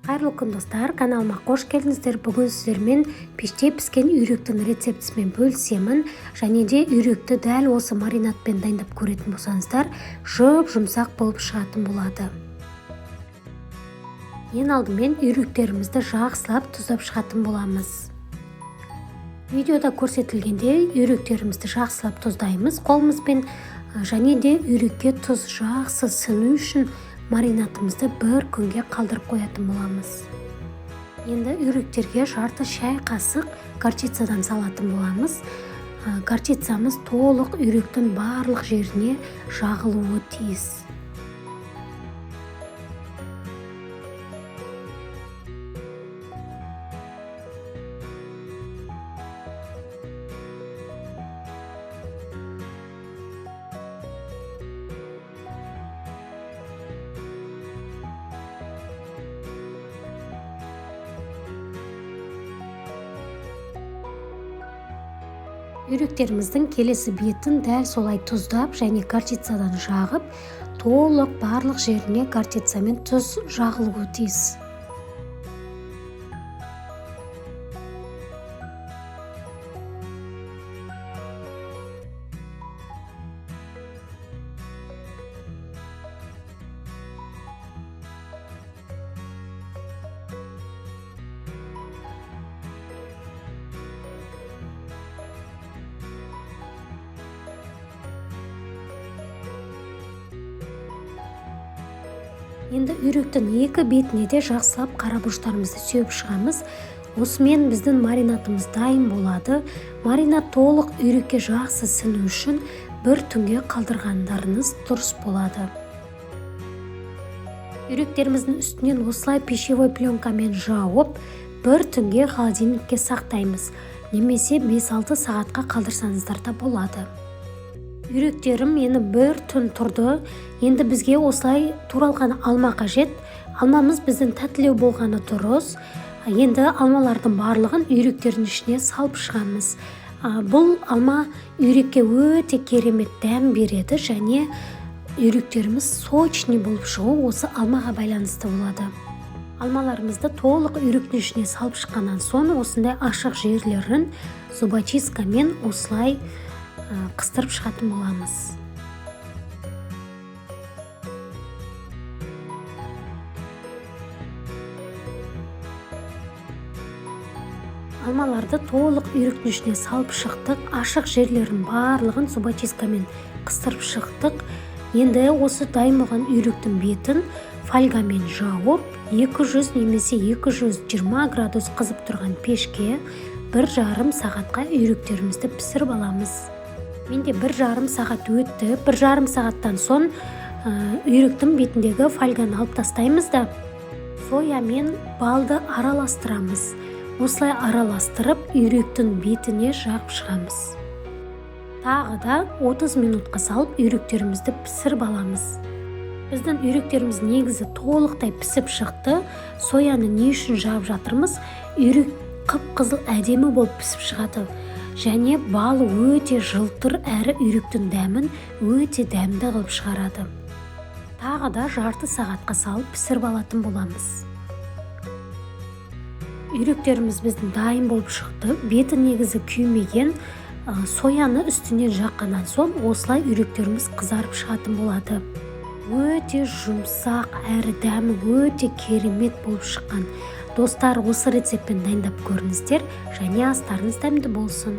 Қайырлы күн достар, каналыма қош келдіңіздер. Бүгін сіздермен пеште піскен үйректің рецептісімен бөлісемін. Және де үйректі дәл осы маринадпен дайындап көретін болсаңыздар, жұмсақ болып шығатын болады. Ең алдымен үйректерімізді жақсылап тұздап шығатын боламыз. Видеода көрсетілгенде үйректерімізді жақсылап тұздаймыз қолымызбен, және де үйрекке тұз жақсы сіңу үшін маринадымызды бір күнге қалдырып қоятын боламыз. Енді үйректерге жарты шай қасық горчицадан салатын боламыз. Горчицамыз толық үйректің барлық жеріне жағылуы тиіс. Үйректеріміздің келесі бетін дәл солай тұздап және горчицадан жағып, толық барлық жеріне горчицамен тұз жағылуы тиіс. Енді үйректің екі бетіне де жақсылап қара бұрыштарымызды сүйіп шығамыз. Осымен біздің маринадымыз дайын болады. Маринад толық үйрекке жақсы сіңу үшін бір түнге қалдырғандарыңыз дұрыс болады. Үйректеріміздің үстінен осылай пищевой пленкамен жауып, бір түнге холодильникке сақтаймыз. Немесе 5-6 сағатқа қалдырсаңыздар да болады. Үйректерім енді бір түн тұрды. Енді бізге осылай туралған алма қажет. Алмамыз біздің тәттілеу болғаны дұрыс. Енді алмалардың барлығын үйректердің ішіне салып шығамыз. Бұл алма үйрекке өте керемет дәм береді, және үйректеріміз сочный болып шығу осы алмаға байланысты болады. Алмаларымызды толық үйректің ішіне салып шыққаннан соң осындай ашық жерлерін зубочисткамен осылай қыстырып шығатын боламыз. Алмаларды толық үйректің ішіне салып шықтық. Ашық жерлерін барлығын зубочисткамен қыстырып шықтық. Енді осы дайын болған үйректің бетін фольгамен жауып, 200 немесе 220 градус қызып тұрған пешке 1,5 сағатқа үйректерімізді пісіріп аламыз. Менде 1,5 сағат өтті. 1,5 сағаттан соң үйректің бетіндегі фольганы алып тастаймыз да соя мен балды араластырамыз. Осылай араластырып, үйректің бетіне жағып шығамыз. Тағы да 30 минутқа салып үйректерімізді пісіріп аламыз. Біздің үйректеріміз негізі толықтай пісіп шықты. Сояны не үшін жағып жатырмыз? Үйрек қып-қызыл әдемі болып пісіп шығады. Және балы өте жылтыр әрі үйректің дәмін өте дәмді қылып шығарады. Тағы да жарты сағатқа салып пісіріп алатын боламыз. Үйректеріміз біздің дайын болып шықты. Беті негізі күймеген. Сояны үстінен жаққаннан соң осылай үйректеріміз қызарып шығатын болады. Өте жұмсақ әрі дәмі өте керемет болып шыққан. Достар, осы рецептпен дайындап көріңіздер, және астарыңыз дәмді болсын.